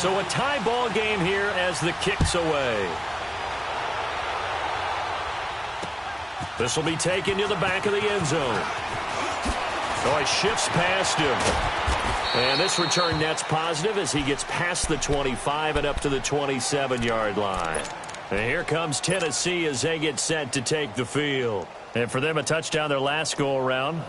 So a tie ball game here as the kick's away. This will be taken to the back of the end zone. Oh, he shifts past him. And this return net's positive as he gets past the 25 and up to the 27-yard line. And here comes Tennessee as they get set to take the field. And for them, a touchdown their last go-around.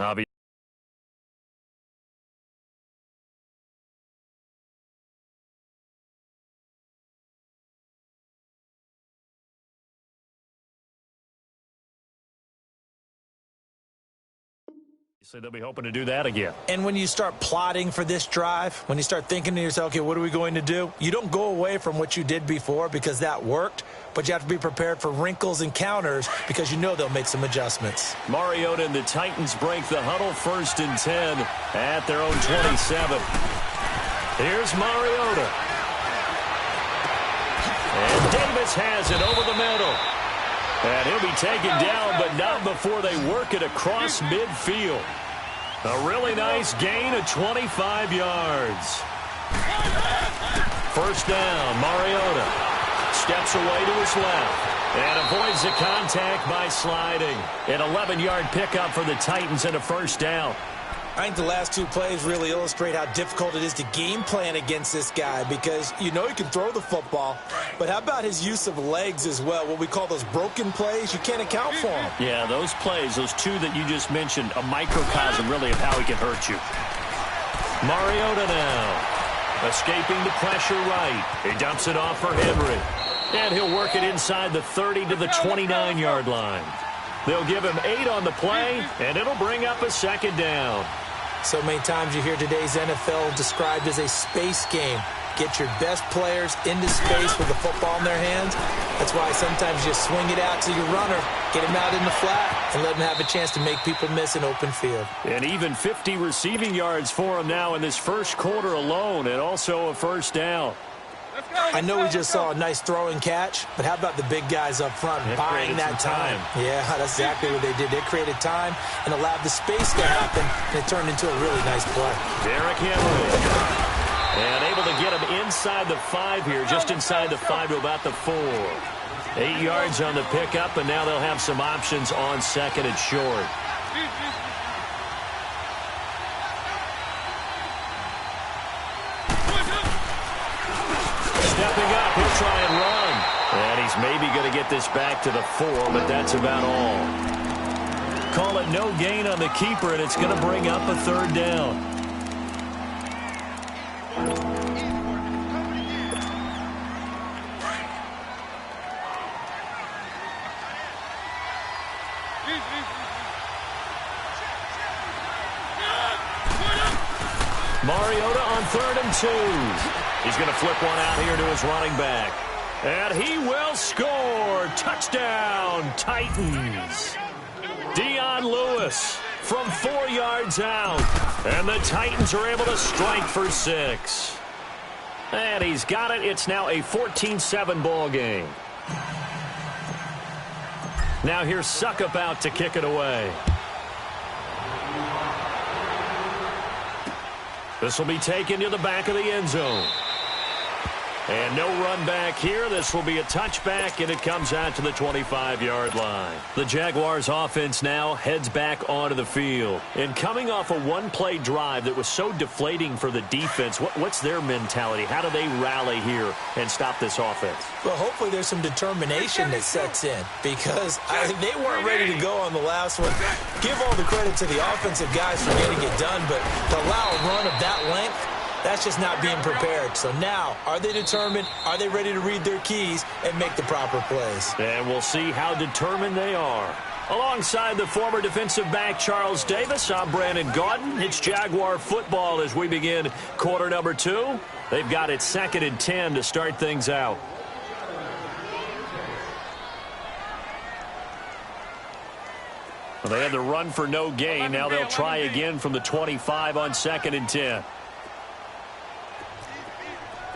So they'll be hoping to do that again. And when you start plotting for this drive, when you start thinking to yourself, okay, what are we going to do? You don't go away from what you did before because that worked, but you have to be prepared for wrinkles and counters because you know they'll make some adjustments. Mariota and the Titans break the huddle 1st and 10 at their own 27. Here's Mariota. And Davis has it over the middle. And he'll be taken down, but not before they work it across midfield. A really nice gain of 25 yards. First down, Mariota steps away to his left and avoids the contact by sliding. An 11-yard pickup for the Titans and a first down. I think the last two plays really illustrate how difficult it is to game plan against this guy because you know he can throw the football, but how about his use of legs as well, what we call those broken plays? You can't account for them. Yeah, those plays, those two that you just mentioned, a microcosm really of how he can hurt you. Mariota now, escaping the pressure right. He dumps it off for Henry, and he'll work it inside the 30 to the 29-yard line. They'll give him 8 on the play, and it'll bring up a second down. So many times you hear today's NFL described as a space game. Get your best players into space with the football in their hands. That's why sometimes you swing it out to your runner, get him out in the flat, and let him have a chance to make people miss an open field. And even 50 receiving yards for him now in this first quarter alone, and also a first down. I know we just saw a nice throw and catch, but how about the big guys up front buying that time? Yeah, that's exactly what they did. They created time and allowed the space to happen, and it turned into a really nice play. Derrick Henry. And able to get him inside the 5 here, just inside the 5 to about the 4. 8 yards on the pickup, and now they'll have some options on second and short. Stepping up, he'll try and run. And he's maybe going to get this back to the 4, but that's about all. Call it no gain on the keeper, and it's going to bring up a third down. Mariota on 3rd and 2. He's going to flip one out here to his running back. And he will score. Touchdown, Titans. Dion Lewis from 4 yards out. And the Titans are able to strike for 6. And he's got it. It's now a 14-7 ball game. Now here's Suckup out to kick it away. This will be taken to the back of the end zone. And no run back here. This will be a touchback, and it comes out to the 25-yard line. The Jaguars offense now heads back onto the field. And coming off a one-play drive that was so deflating for the defense, what's their mentality? How do they rally here and stop this offense? Well, hopefully there's some determination that sets in because they weren't ready to go on the last one. Give all the credit to the offensive guys for getting it done, but to allow a run of that length, that's just not being prepared. So now, are they determined? Are they ready to read their keys and make the proper plays? And we'll see how determined they are. Alongside the former defensive back Charles Davis, I'm Brandon Gaudin. It's Jaguar football as we begin quarter number 2. They've got it 2nd and 10 to start things out. Well, they had the run for no gain. Now they'll try again from the 25 on 2nd and 10.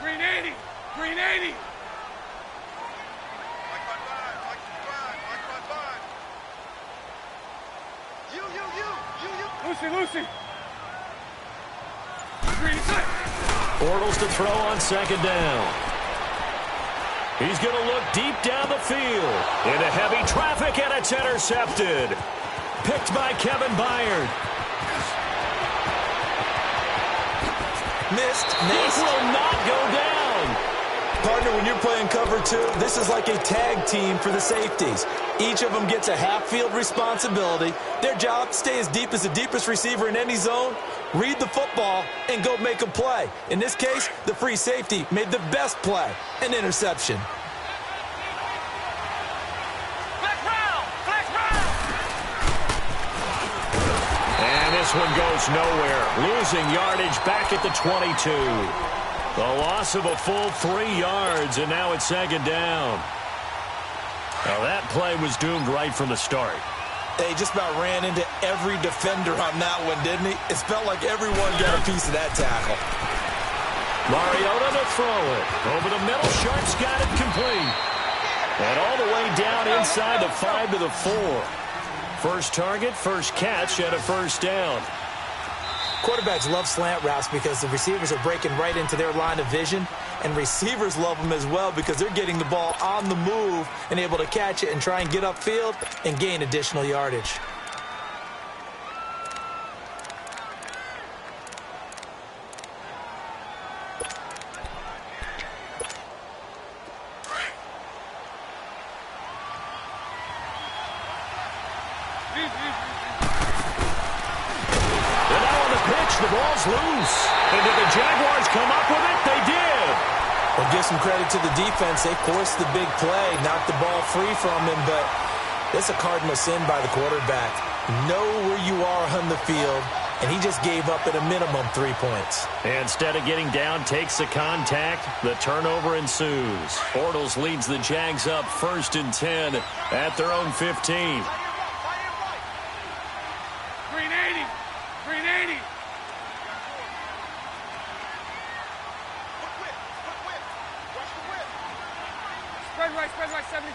Green 80! Green 80! You! Lucy! Green 6! Bortles to throw on second down. He's going to look deep down the field. Into heavy traffic, and it's intercepted. Picked by Kevin Byard. Missed. This will not go down. Partner, when you're playing cover two, this is like a tag team for the safeties. Each of them gets a half-field responsibility. Their job, stay as deep as the deepest receiver in any zone, read the football, and go make a play. In this case, the free safety made the best play, an interception. And this one goes nowhere. Losing yardage back at the 22. The loss of a full 3 yards, and now it's second down. Now that play was doomed right from the start. They just about ran into every defender on that one, didn't he? It felt like everyone got a piece of that tackle. Mariota to throw it. Over the middle, Sharp's got it complete. And all the way down inside the 5 to the 4. First target, first catch, and a first down. Quarterbacks love slant routes because the receivers are breaking right into their line of vision, and receivers love them as well because they're getting the ball on the move and able to catch it and try and get upfield and gain additional yardage. The ball's loose. And did the Jaguars come up with it? They did. Well, give some credit to the defense. They forced the big play, knocked the ball free from him, but it's a cardinal sin by the quarterback. Know where you are on the field, and he just gave up at a minimum 3 points. Instead of getting down, takes the contact. The turnover ensues. Bortles leads the Jags up 1st and 10 at their own 15. Green 80. Green 80. Spread right, 72.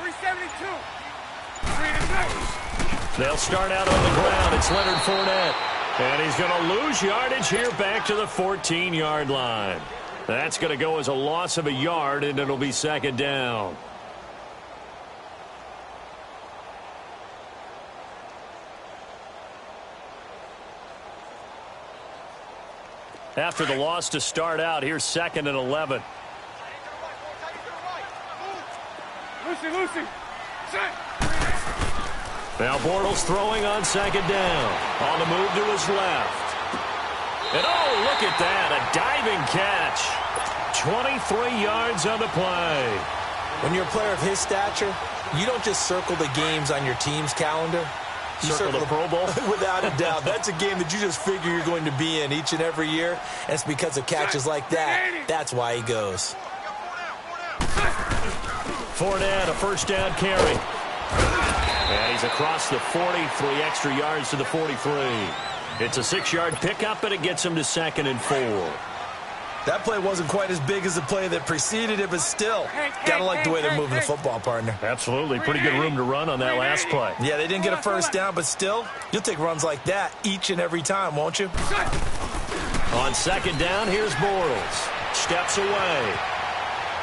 372. They'll start out on the ground. It's Leonard Fournette. And he's going to lose yardage here back to the 14-yard line. That's going to go as a loss of a yard, and it'll be second down. After the loss to start out, here's 2nd and 11. Lucy. Set. Now Bortles throwing on second down. On the move to his left. And oh, look at that. A diving catch. 23 yards on the play. When you're a player of his stature, you don't just circle the games on your team's calendar. You circle the Pro Bowl? Without a doubt. That's a game that you just figure you're going to be in each and every year. And it's because of catches like that. That's why he goes. Fournette, a first down carry. And he's across the 43 extra yards to the 43. It's a 6-yard pickup, and it gets him to 2nd and 4. That play wasn't quite as big as the play that preceded it, but still, gotta like the way they're moving the football, partner. Absolutely. Pretty good room to run on that last play. Yeah, they didn't get a first down, but still, you'll take runs like that each and every time, won't you? On second down, here's Bortles. Steps away.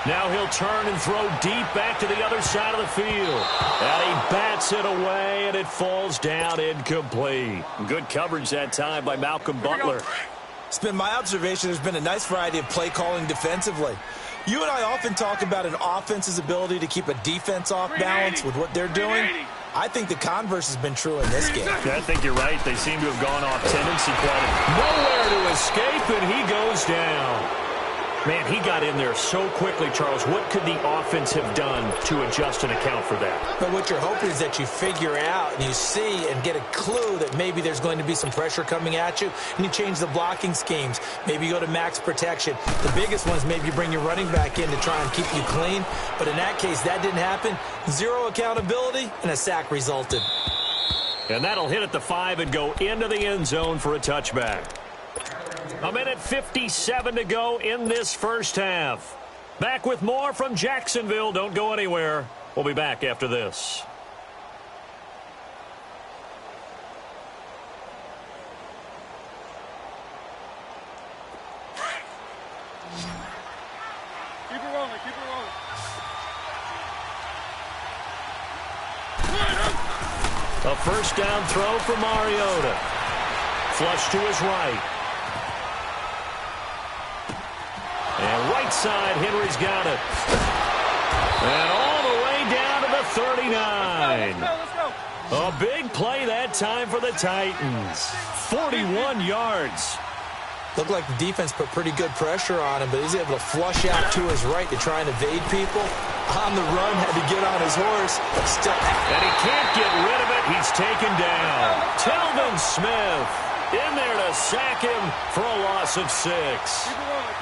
Now he'll turn and throw deep back to the other side of the field. And he bats it away, and it falls down incomplete. Good coverage that time by Malcolm Butler. It's been my observation there's been a nice variety of play calling defensively. You and I often talk about an offense's ability to keep a defense off balance with what they're doing. I think the converse has been true in this game. I think you're right. They seem to have gone off tendency quite nowhere to escape, and he goes down. Man, he got in there so quickly, Charles. What could the offense have done to adjust and account for that? But what you're hoping is that you figure out and you see and get a clue that maybe there's going to be some pressure coming at you, and you change the blocking schemes. Maybe you go to max protection. The biggest one is maybe you bring your running back in to try and keep you clean. But in that case, that didn't happen. Zero accountability, and a sack resulted. And that'll hit at the 5 and go into the end zone for a touchback. A minute 57 to go in this first half. Back with more from Jacksonville. Don't go anywhere. We'll be back after this. A first down throw for Mariota. Flush to his right. And right side, Henry's got it. And all the way down to the 39. Let's go. A big play that time for the Titans. 41 yards. Looked like the defense put pretty good pressure on him, but he's able to flush out to his right to try and evade people. On the run, had to get on his horse. And he can't get rid of it. He's taken down. Telvin Smith in there to sack him for a loss of 6.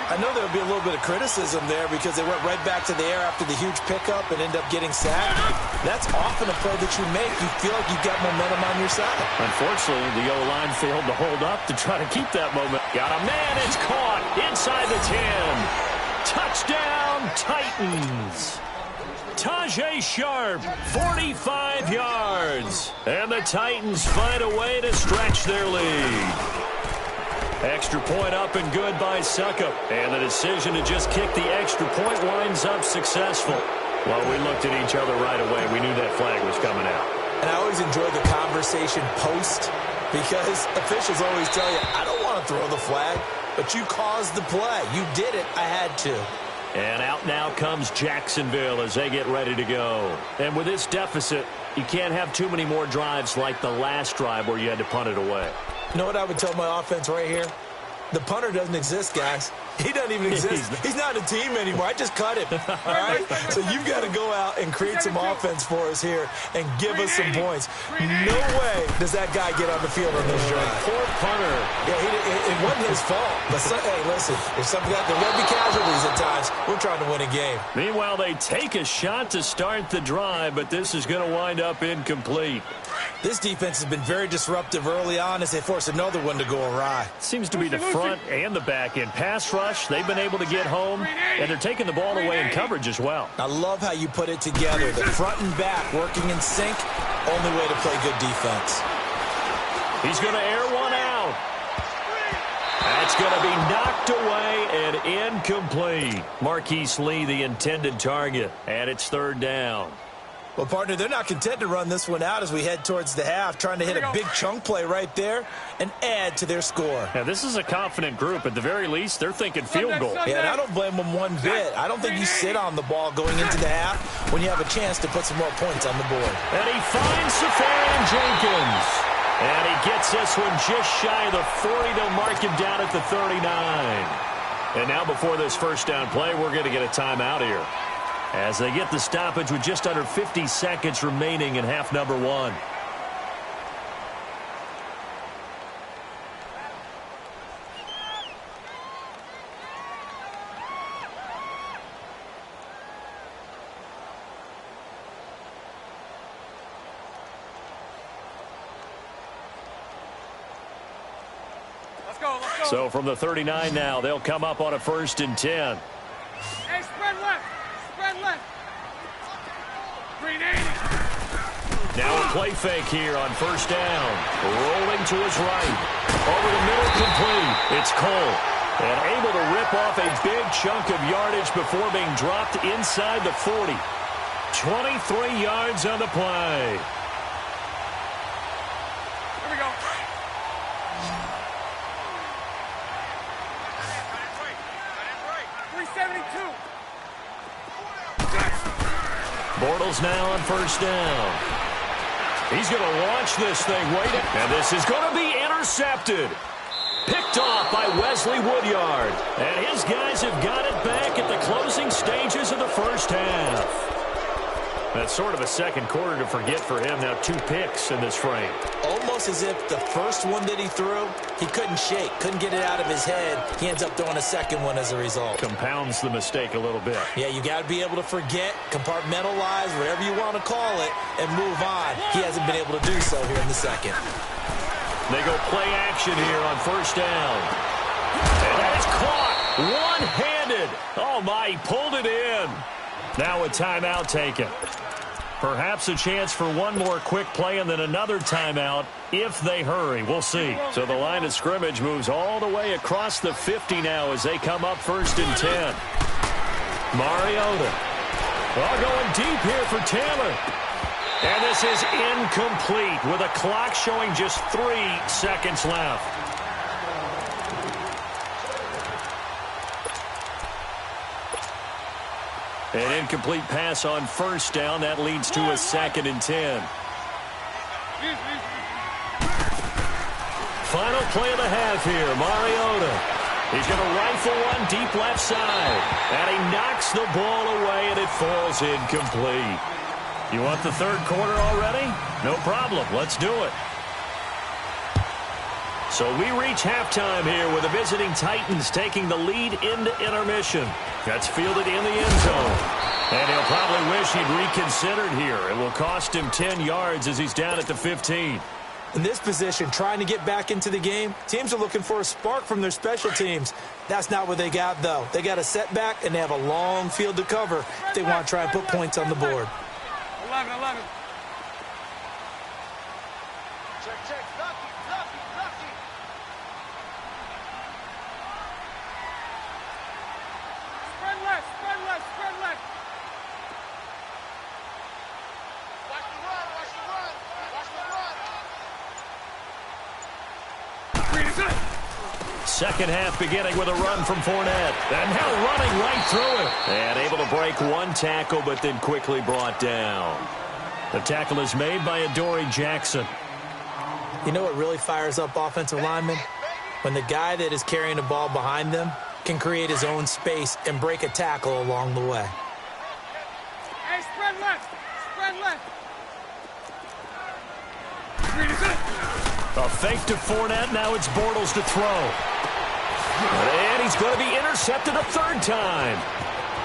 I know there'll be a little bit of criticism there because they went right back to the air after the huge pickup and end up getting sacked. That's often a play that you make. You feel like you've got momentum on your side. Unfortunately, the O-line failed to hold up to try to keep that moment. Got a man, it's caught inside the 10. Touchdown, Titans. Tajay Sharp, 45 yards. And the Titans find a way to stretch their lead. Extra point up and good by Succop. And the decision to just kick the extra point winds up successful. Well, we looked at each other right away. We knew that flag was coming out. And I always enjoy the conversation post because officials always tell you, I don't want to throw the flag, but you caused the play. You did it. I had to. And out now comes Jacksonville as they get ready to go. And with this deficit, you can't have too many more drives like the last drive where you had to punt it away. You know what I would tell my offense right here? The punter doesn't exist, guys. He doesn't even exist. He's not a team anymore. I just cut him. All right? So you've got to go out and create some offense for us here and give us some points. No way does that guy get on the field on this drive. Poor punter. Yeah, it wasn't his fault. But, hey, listen, if there will be casualties at times, we're trying to win a game. Meanwhile, they take a shot to start the drive, but this is going to wind up incomplete. This defense has been very disruptive early on as they force another one to go awry. Seems to be the front and the back end. Pass rush, they've been able to get home, and they're taking the ball away in coverage as well. I love how you put it together. The front and back working in sync, only way to play good defense. He's going to air one out. That's going to be knocked away and incomplete. Marquise Lee, the intended target, and it's third down. Well, partner, they're not content to run this one out as we head towards the half, trying to hit a big chunk play right there and add to their score. Now, this is a confident group. At the very least, they're thinking field goal. Yeah, and I don't blame them one bit. I don't think you sit on the ball going into the half when you have a chance to put some more points on the board. And he finds Safarian Jenkins. And he gets this one just shy of the 40. They'll mark him down at the 39. And now before this first down play, we're going to get a timeout here, as they get the stoppage with just under 50 seconds remaining in half number 1. Let's go. So from the 39 now, they'll come up on a 1st and 10. Hey, spread left. Spread left. Green 80. Now a play fake here on 1st down. Rolling to his right. Over the middle, complete. It's Cole. And able to rip off a big chunk of yardage before being dropped inside the 40. 23 yards on the play. Here we go. Bortles now on 1st down. He's going to launch this thing. And this is going to be intercepted. Picked off by Wesley Woodyard. And his guys have got it back at the closing stages of the first half. That's sort of a second quarter to forget for him. Now 2 picks in this frame. Almost as if the first one that he threw, he couldn't shake, couldn't get it out of his head. He ends up throwing a second one as a result. Compounds the mistake a little bit. Yeah, you got to be able to forget, compartmentalize, whatever you want to call it, and move on. He hasn't been able to do so here in the second. They go play action here on 1st down. And that is caught one-handed. Oh, my, he pulled it in. Now a timeout taken. Perhaps a chance for one more quick play and then another timeout if they hurry. We'll see. So the line of scrimmage moves all the way across the 50 now as they come up 1st and 10. Mariota. Going deep here for Taylor. And this is incomplete with a clock showing just 3 seconds left. An incomplete pass on first down. That leads to a 2nd and 10. Final play of the half here. Mariota. He's going to rifle one deep left side. And he knocks the ball away, and it falls incomplete. You want the third quarter already? No problem. Let's do it. So we reach halftime here with the visiting Titans taking the lead into intermission. That's fielded in the end zone. And he'll probably wish he'd reconsidered here. It will cost him 10 yards as he's down at the 15. In this position, trying to get back into the game, teams are looking for a spark from their special teams. That's not what they got, though. They got a setback, and they have a long field to cover if they want to try and put points on the board. 11. Check. Lucky. Spread left. Watch the run. Green is it. Second half beginning with a run from Fournette. And now running right through it. And able to break one tackle, but then quickly brought down. The tackle is made by Adoree Jackson. You know what really fires up offensive linemen? When the guy that is carrying the ball behind them can create his own space and break a tackle along the way. Hey, spread left. Green is it. A fake to Fournette. Now it's Bortles to throw. And he's going to be intercepted a third time.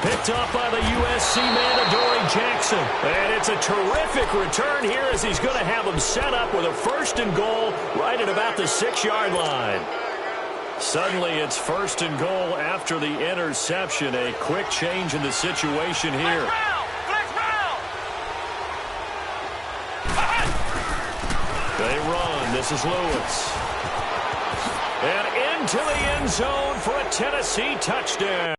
Picked off by the USC man, Adoree Jackson. And it's a terrific return here as he's going to have him set up with a 1st and goal right at about the 6-yard line. Suddenly it's 1st and goal after the interception. A quick change in the situation here. Flex round. They run. This is Lewis. And into the end zone for a Tennessee touchdown.